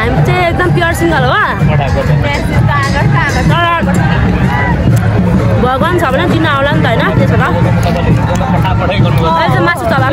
हामी चाहिँ एकदम प्योर सिङ्गल हो भगवान छ भने दिन आउला नि त होइन त्यसो भए मासु चला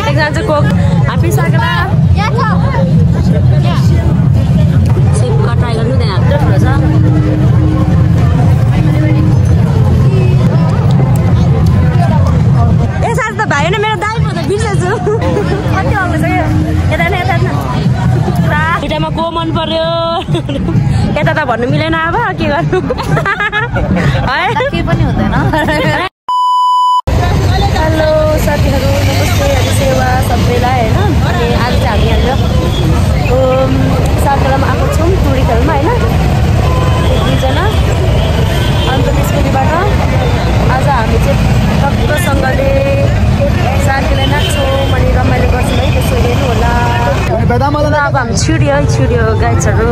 एकजना चाहिँ कोक हापिसकेर सिपका ट्राई गर्नु त्यहाँ हाम्रो ठुलो छ ए साथी त भाइ होइन मेरो दाइ म त बिर्सेछु कति आउँछ यता न यता न दुइटामा को मन पर्यो यता त भन्नु मिलेन अब के गर्नु है के पनि हुँदैन हेलो साथीहरू नमस्ते सेवा सबैलाई होइन अनि आज चाहिँ हामी यहाँनिर सातखेलामा आएको छौँ टुरी खेलमा होइन दुईजना अन्त त्यसपछिबाट आज हामी चाहिँ टक्कसँगले साथीलाई नाच्छौँ अनि रमाइलो गर्छौँ है त्यसो हेर्नु होला अब हामी छिड्यो गाइजहरू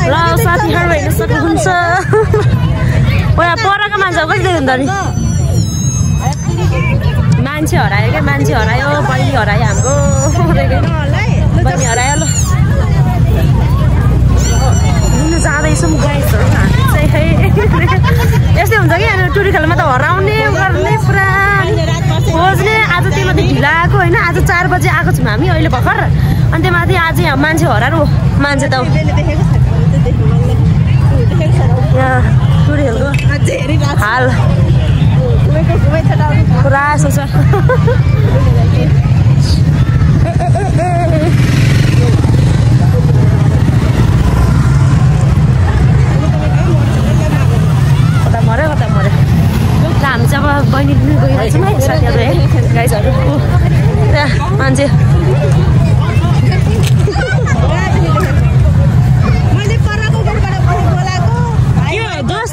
ल साथीहरू हेर्न सक्नुहुन्छ परको मान्छे कसरी हुँदो नि मान्छे हरायो क्या मान्छे हरायो बहिनी हरायो हाम्रो बहिनी हरायो ल घुम्नु जाँदैछौँ गाइजहरू हामी चाहिँ यस्तै हुन्छ कि टुरी खेलमा त हराउने गर्ने पुरा खोज्ने आज त्यो माथि ढिला आएको होइन आज 4 बजे आएको छौँ हामी अहिले भर्खर अनि त्यो माथि आज यहाँ मान्छे हराएर मान्छे त यहाँ टुरी खेलको हाल पुरा यसो छ कता मऱ्यो हामी चाहिँ अब बहिनी पनि गइरहेछौँ है साथीहरू है गाइजहरू त्यहाँ मान्छे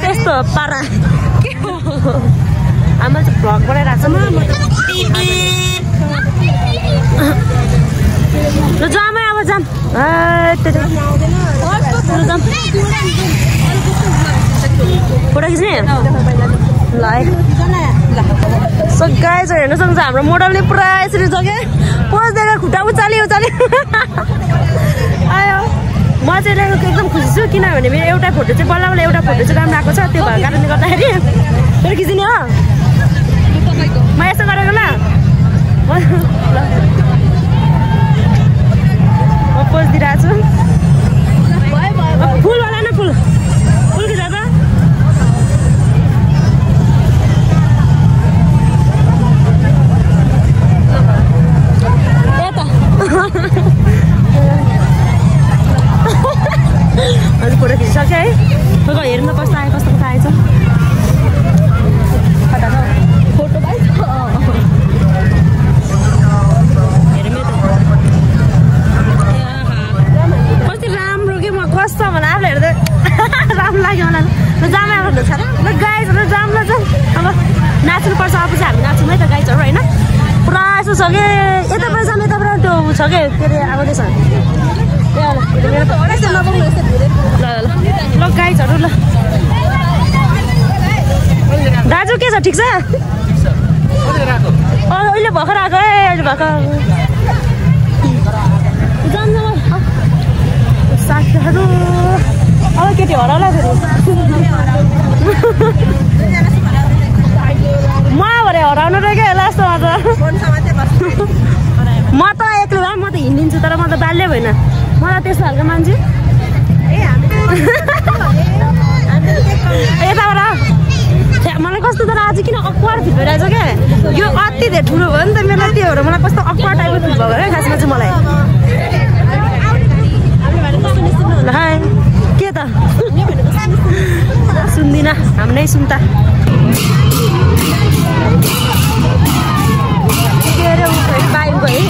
यस्तो पारा आमा चाहिँ भ्लग बनाइरहेको छ जाम है अब जाम फोटो खिच्ने ल सो गाइज हेर्न सक्नुहुन्छ हाम्रो मोडलले पुरा यसरी छ क्या पोज दिएर खुट्टा उचाल्यो आयो म चाहिँ एकदम खुसी छु किनभने मेरो एउटा फोटो चाहिँ बल्ल एउटा फोटो चाहिँ राम्रो आएको छ त्यो भएको कारणले गर्दाखेरि फेरि खिच्ने हो म यस्तो गरेको ल म पोज दिइरहेको छु फुल होला न फुल खिचा त हजुर फोटो खिचिसक्यो है हेर्नु कस्तो आयो कस्तो आएछ फोटो कति राम्रो कि म कस्तो भने आफूले हेर्दै राम्रो लाग्यो मलाई ल जाम भन्नु छ ल गाइजहरू जाम ल जाम अब नाच्नुपर्छ अब चाहिँ हामी नाच्छौँ है त गाइजहरू होइन पुरा यसो छ कि यताबाट जाम यताबाट त्यो छ कि के अरे आउँदैछ ल गाइजहरू ल दाजु के छ ठिक छ अहिले भर्खर आएको है अहिले भर्खर साथीहरू अब केटी हराउला फेरि म भरे हराउनु रहेको होला जस्तो म त एक्लै भए म त हिँडिदिन्छु तर म त बाल्य भएन मलाई त्यस्तो खालको मान्छे यताबाट मलाई कस्तो तर आज किन अक्वार फिल भइरहेछ क्या यो अति धेरै ठुलो भयो नि त मेरो त्यो भएर मलाई कस्तो अक्वार टाइपको फिल भयो क्या खासमा चाहिँ मलाई के त सुन्दिनँ हामी नै सुन्ता के अरे बाइक गयो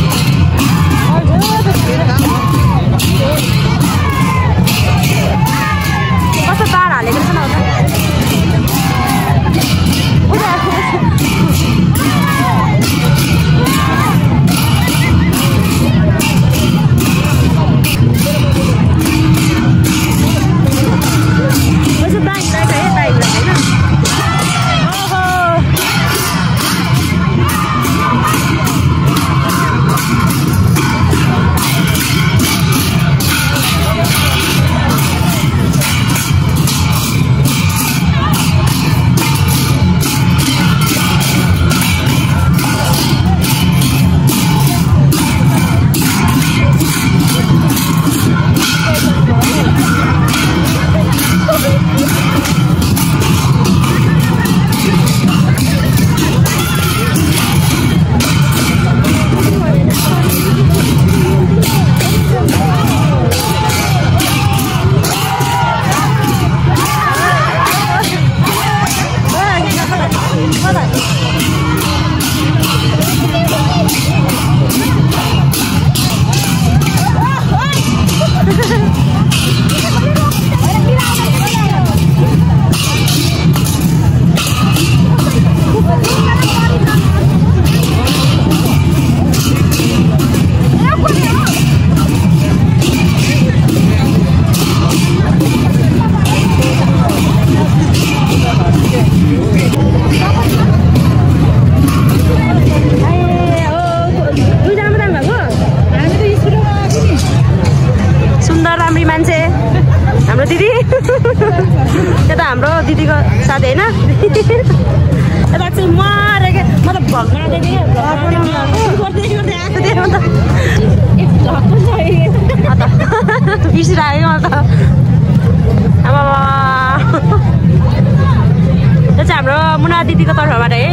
कस्तो तार हालेको छ न दिदीको साथी होइन यता चाहिँ मरे के म त भगवान बिर्सिरहेको म त अब यो चाहिँ हाम्रो मुना दिदीको तर्फबाट है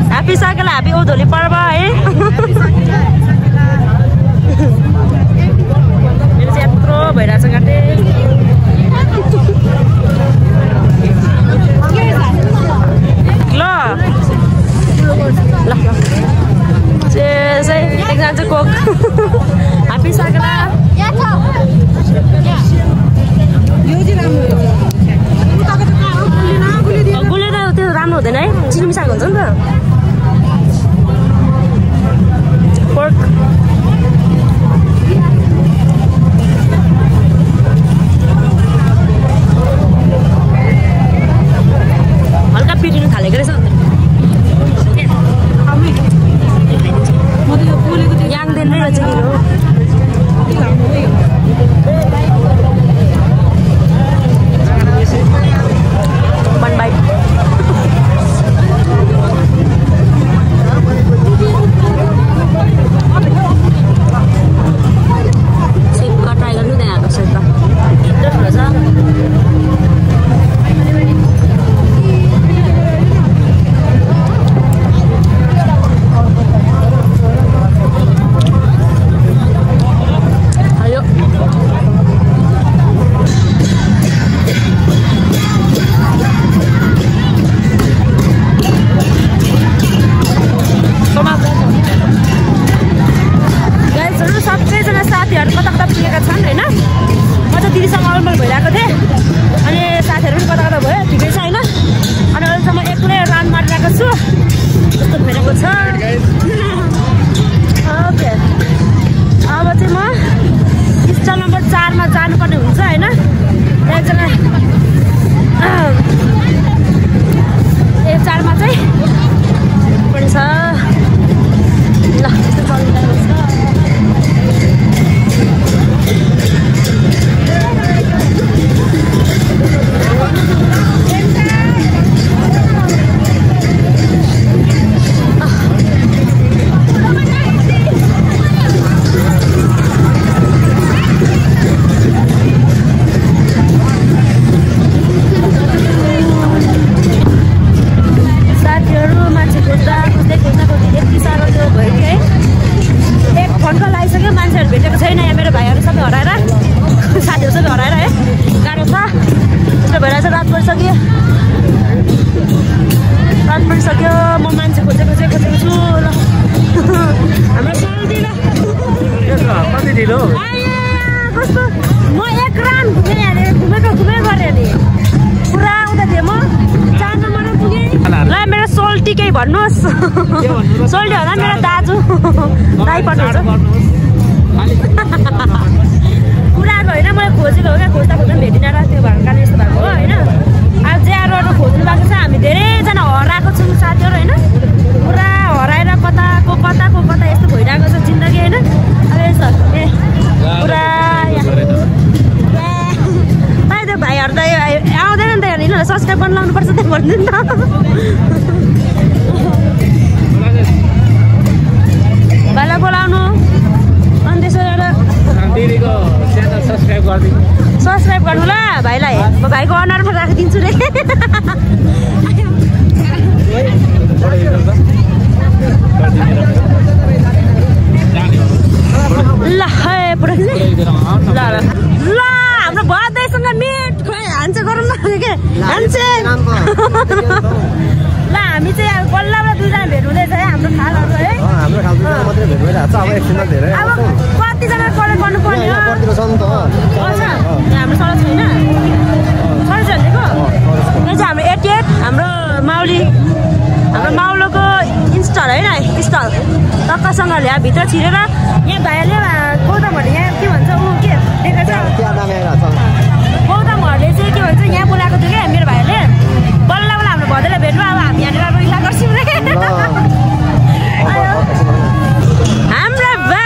ह्याप्पी साकेला ह्याप्पी औधोली पर्व है मेरो चाहिँ यत्रो भइरहेछ काटे ल ल एकजना चाहिँ कोक ह्याप्पी साकेला गुलेर त्यो राम्रो हुँदैन है चिनी मिसाएको हुन्छ नि त पोर्क हल्का पिटिनु थालेको रहेछ याङदेन नै रहेछ one bite. Sweetको ट्राई गर्नु त्यहाँ आएको स्वेटको राम्रो छ सबैजना साथीहरू कता कता पुगेका छन् होइन म त दिदीसँग अलमल भइरहेको थिएँ अनि साथीहरू पनि कता कता भयो ठिकै छ होइन अनि अहिलेसम्म एक्लै राउन्ड मारिरहेको छु जस्तो भइरहेको छ ओके अब चाहिँ म स्टल नम्बर 4 मा जानुपर्ने हुन्छ होइन एकजना 4 मा चाहिँ पनि छ ल त्यस्तो चलिरहेको छ भन्नुहोस् सोल्टी होला मेरो दाजु दाइ पर्नुहुन्छ कुराहरू होइन मैले खोजेको हो क्या खोज्दा खोज्दा भेटिन र त्यो भएको कारण यस्तो भएको हो होइन अब ज्यारोहरू खोज्नु भएको छ हामी धेरैजना हराएको छौँ साथीहरू होइन पुरा हराएर कताको कता यस्तो भइरहेको छ जिन्दगी होइन अब यसो ए पुरा त्यो भाइहरू त आउँदैन नि त हेर्नु सब्सक्राइब गर्न लाउनुपर्छ त्यो भन्नु नि त भाइलाई बोलाउनु अनि त्यसो सब्सक्राइब गर्नु ल भाइलाई म भाइको अनुहारमा राखिदिन्छु रे ल पुरा ल हाम्रो भदैसँग मिट हान्छ गरौँ न के हान्छ ल हामी चाहिँ अब बल्लबाट दुईजना भेट हुँदैछ है हाम्रो खालहरू है हाम्रो खालको मात्रै भेट भइरहेको छ अब एकछिनमा धेरै अब कतिजना कलेक्ट गर्नुपर्ने हो पर्तिर छ नि त हाम्रो सडक छैन सडक भनेको यो चाहिँ हाम्रो 88 हाम्रो माउली हाम्रो माउलोको इन्स्टल होइन स्टल टक्कसँग ल्याए भित्र छिरेर यहाँ भाइले गौतम भट्ट यहाँ के भन्छ ऊ के देखेको छ गौतम भट्टले चाहिँ के भन्छ यहाँ बोलाएको थियो क्या मेरो भाइले बल्ल बल्ल हाम्रो भदैलाई भेट्नु अब हामी यहाँनिर रोइला गर्छौँ रे हाम्रो भाइ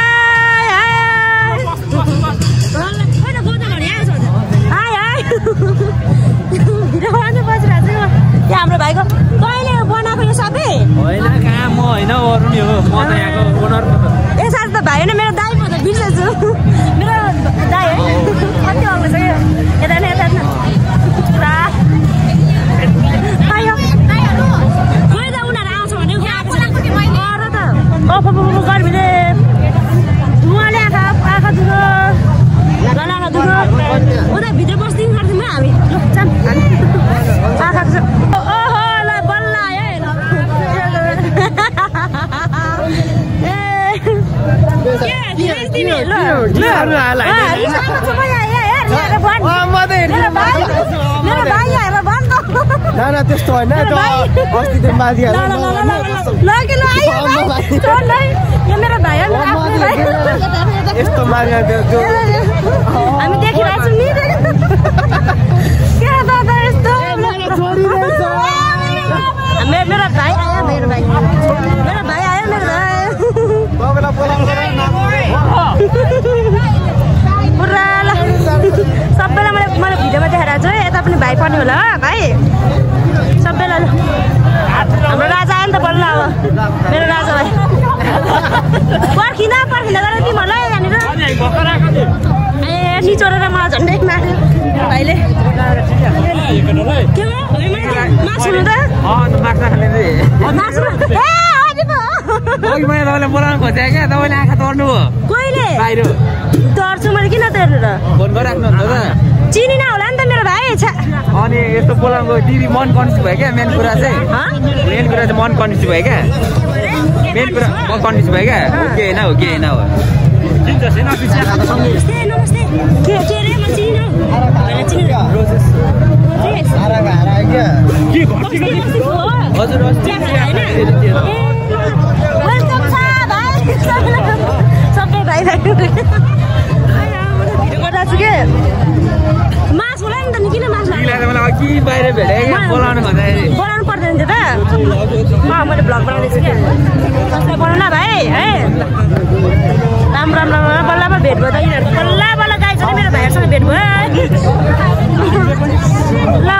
ए साथी त भाइ होइन मेरो दाइ पो त बिर्सेछु मेरो दाइ है कति आउँछ यो यता न यता न पुरा आयो खोइ त उनीहरू आउँछ भने गर त गर्मीले धुवाले आँखा दुखो गला आँखा दुखो उता भित्र बस्दिन गर्थ्यौँ हामी जाम आँखा दुख्छ ओहो ल बल्ल आयो त्यस्तो होइन अस्ति माथि मेरो भाइ यस्तो माथि हामी देखिरहेको छौँ नि के दादा यस्तो मेरो भाइ आयो मेरो भाइ आयो मेरो भाइ पुरा ल सबैलाई मैले भिडियोमा देखाएर छु यता पनि भाइ पर्ने होला भाइ सबैलाई हाम्रो राजा आयो नि त बल्ल अब मेरो राजा भाइ पर्खिँदा गरेर तिमीहरूलाई यहाँनिर ए निचोरेर मलाई झन्डै मार्यो भाइले के मासु त मासु तपाईँले बोलाउनु खोजेँ क्या तपाईँले आँखा तर्नु हो कहिले बाहिर तर्छु मैले किन तर्नु र फोन गरिराख्नु हुन्छ त चिनी नहोला नि त मेरो भाइ अनि यस्तो बोलाउनुको दिदी मन कन्फ्युज भयो क्या मेन कुरा चाहिँ मन कन्फ्युज भयो क्या मेन कुरा मन कन्फ्युज भयो क्या हो कि होइन हो सबै भाइ मासु होला नि त नि किन मासु बाहिर भेटेँ बोलाउनु बोलाउनु पर्दैन थियो त मैले भ्लग बनाउँदैछु क्या कसलाई बनाउन भाइ है राम्रो बल्ल भेट भयो त यिनीहरू बल्ल गाइन्छ मेरो भाइहरूसँग भेट भयो ल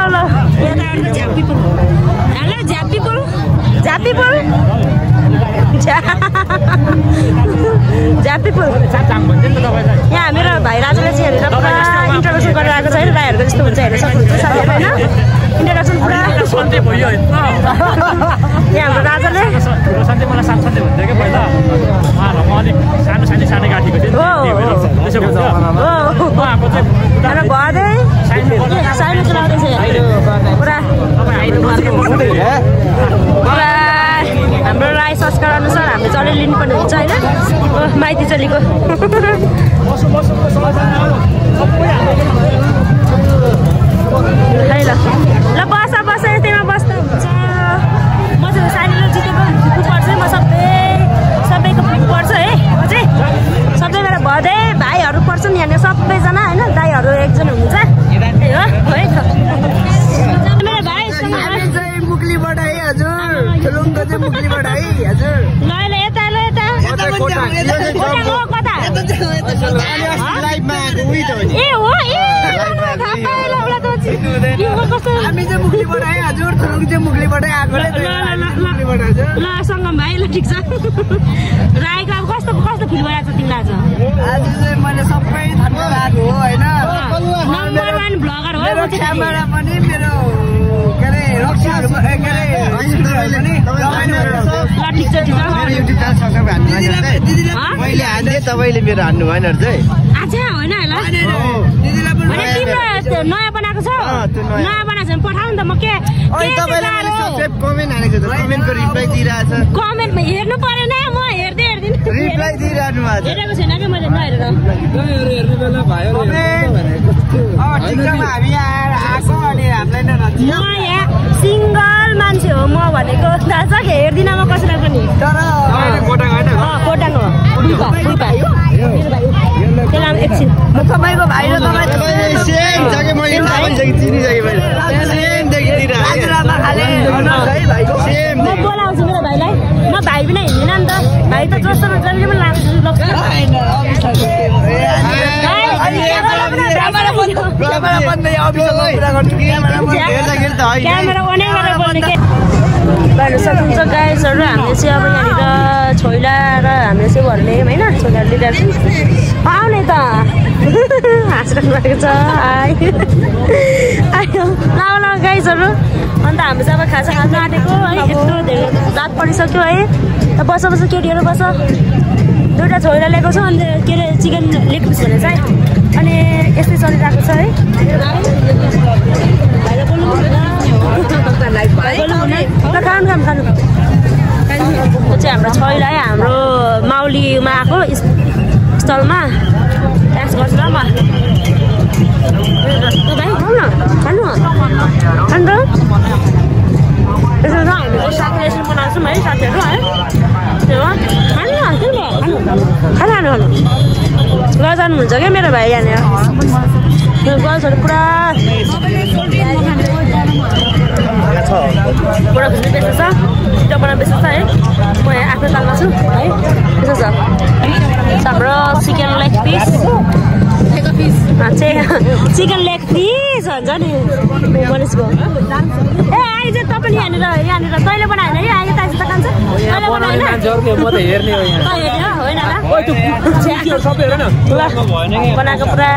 झापीपुल यहाँ मेरो भाइ राजाले चाहिँ हेरेर पुरा इन्ट्रोडक्सन गरेर आएको छ होइन दाइहरूको जस्तो हुन्छ हेर्न सक्नुहुन्छ साथीहरू होइन इन्ट्रोडक्सन पुरा यहाँ हाम्रो राजाले साइनो चलाउँदैछ पुरा हाम्रो राई संस्कार अनुसार हामीले चले लिनुपर्ने हुन्छ होइन माइती चलीको है ल बस यतैमा बस्दा हुन्छ म चाहिँ सानीले जितेको पर्छ म सबैको पर्छ है म चाहिँ सबैबाट भदै भाइहरू पर्छन् यहाँनिर सबैजना होइन दाइहरू एकजना हुनुहुन्छ है त मेरो भाइसँग मुक्लीबाट है हजुर ठुलुङको चाहिँ मुक्लीबाट है हजुर ल यता ए हो हामी चाहिँ मुक्लीबाट है हजुर ठुलुङ चाहिँ मुक्लीबाट आएको ल सङ्गम भाइ ल ठिक छ राईको अब कस्तो फिल भइरहेको छ तिमीलाई आज चाहिँ मैले सबै धन्यवाद हो होइन नम्बर 1 भ्लगर हो मेरो क्यामेरा पनि मेरो के अरे रक्षाहरू के अरे मैले हाने तपाईँले मेरो हान्नु भएन चाहिँ अच्छा होइन नयाँ बनाएको छ नयाँ बनाएको छ पठाउ नि त म के कमेन्ट हानेको छ कमेन्टको रिप्लाई दिइरहेछ कमेन्टमा हेर्नु परेन म हेर्दिन रिप्लाई दिइरहनु भएको हेरेको छैन कि मैले नहेरेर हामी आएको अनि हामीलाई म यहाँ सिङ्गल मान्छे हो म भनेको थाहा छ कि हेर्दिनँ म कसैलाई पनि तर कोटाङ हो त्यसलाई एकछिन तपाईँको भाइ र तपाईँ सेम छ कि मैले थाहा भइसकेँ चिनिसकेँ मैले सेम देखिदिरहेँ म बोलाउँछु मेरो भाइलाई म भाइ बिना हिँड्दिनँ नि त भाइ त जस्तोमा जहिले पनि लाग्छ भन्दै अफिसमा कुरा गर्छु हेर्दाखेरि त होइन क्यामेरा अन गरेर बोल्ने के गर्न सक्नुहुन्छ गाइजहरू। हामीले चाहिँ अब यहाँनिर छोइला र हामीले चाहिँ भन्ने होइन छोइला लिइरहेको छौँ। आउने त हाँसिरहनु भएको छ आयो ल गाइजहरू। अन्त हामी चाहिँ अब खाजा खानु आँटेको है। यत्रो धेरै रात परिसक्यो है। बस बस केटीहरू बस। दुईवटा छोइला ल्याएको छु अन्त के अरे चिकन लेग पिस भनेर चाहिँ अनि यस्तै चलिरहेको छ है। खानु त्यो चाहिँ हाम्रो छोइला है। हाम्रो माउलीमा आएको स्टलमा ट्याक्स गर्छु ल म। भाइ खानु न खानु खानु यसो छ हामीले साथीले यसो बनाउँछौँ है साथीहरू है। त्यो खानु न के खानु खानु खानु खानु गएर जानुहुन्छ क्या मेरो भाइ यहाँनिर गर्ल्सहरू पुरा पुरा खुसी बेच्छ छ छिटो बना बेच्छ छ है। म यहाँ आफ्नो तालमा छु है। यसो छ हाम्रो chicken leg piece chicken leg piece भन्छ नि मनिषको। ए आइज तपाईँ यहाँनिर तैँले बनाएन है आइज ताइज त खान्छ तैँले बनाएन बनाएको पुरा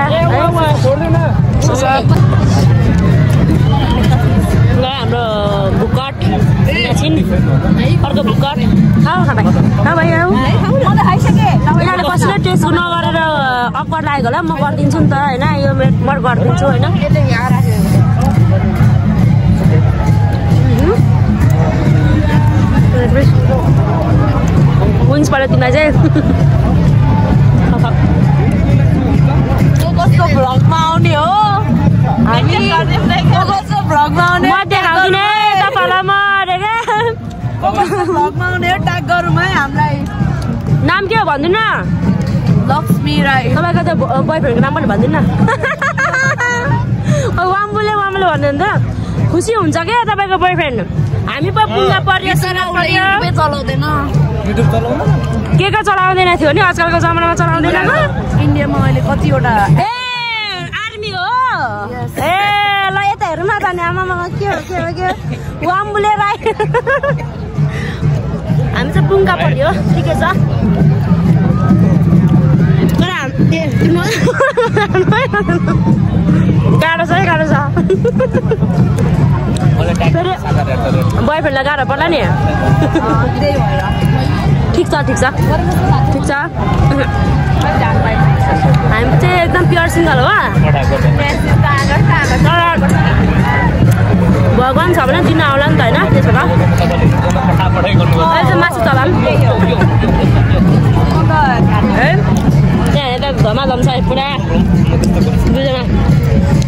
ल हाम्रो भुकट एकछिन अर्को भुकट खाऊ भाइ यिनीहरूले कसैले टेस्ट नगरेर अक्वार्ड लागेको होला। म गरिदिन्छु नि त होइन यो म गरिदिन्छु होइन। विन्स पऱ्यो तिमीलाई चाहिँ कस्तो भ्लगमा आउने हो हामी कस्तो भ्लगमा आउने म देखाउँदिन तपाईँलाई म भ्लगमा आउने हो ट्याग गरौँ है हामीलाई। नाम के हो भनिदिनु न। लक्ष्मी राई। तपाईँको त्यो बोयफ्रेन्डको नाम पनि भनिदिनु न। वाम्बुले भन्नु त खुसी हुन्छ क्या तपाईँको बोयफ्रेन्ड। हामी पो पुङ्गा पर्यो चलाउँदैन के चलाउँदैन थियो नि आजकलको जमानामा चलाउँदैन। इन्डियामा अहिले कतिवटा ए आर्मी हो ए ल यता हेरौँ न त नि आमामा के हो वाम्बुले राई। हामी चाहिँ पुङ्गा पर्यो ठिकै छ। गाह्रो छ है गाह्रो छ फेरि बोयफ्रेन्डलाई गाह्रो पर्ला नि। ठिक छ ठिक छ ठिक छ। हामी चाहिँ एकदम प्योर सिङ्गल हो। भगवान् छ भने दिन आउला नि त होइन त्यसो भए अहिले चाहिँ मासु चला है। त्यहाँ यता धमाधम छ पुरा दुईजना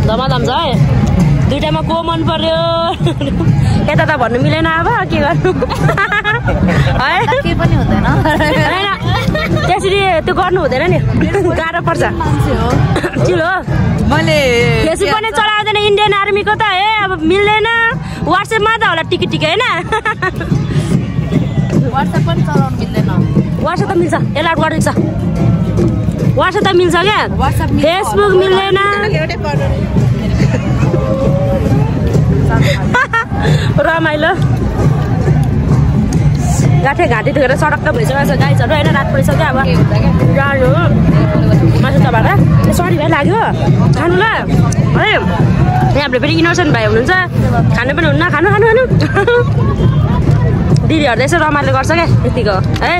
धमाधम छ है। दुइटामा को मन पर्यो यता त भन्नु मिलेन अब के गर्नु है के पनि हुँदैन होइन त्यसरी त्यो गर्नु हुँदैन नि गाह्रो पर्छ। चिलो मैले फेसबुक पनि चलाउँदैन इन्डियन आर्मीको त है अब मिल्दैन। वाट्सएपमा त होला टिकट होइन वाट्सएप पनि चलाउनु मिल्दैन। वाट्सएप त मिल्छ एलाउट गरिदिन्छ वाट्सएप त मिल्छ क्या फेसबुक मिल्दैन। रमाइलो घाँटी दुखेर सडक्क भइसकेको छ गाइजहरू होइन। रात परिसक्यो अब जानु मासु चबाएर सरी भाइ लाग्यो खानु ल है। यहाँ हाम्रो फेरि इनोसेन्ट भाइ हुनुहुन्छ खानु पनि हुन्न खानु खानु खानु दिदीहरूले यसो रमाइलो गर्छ क्या यतिको है।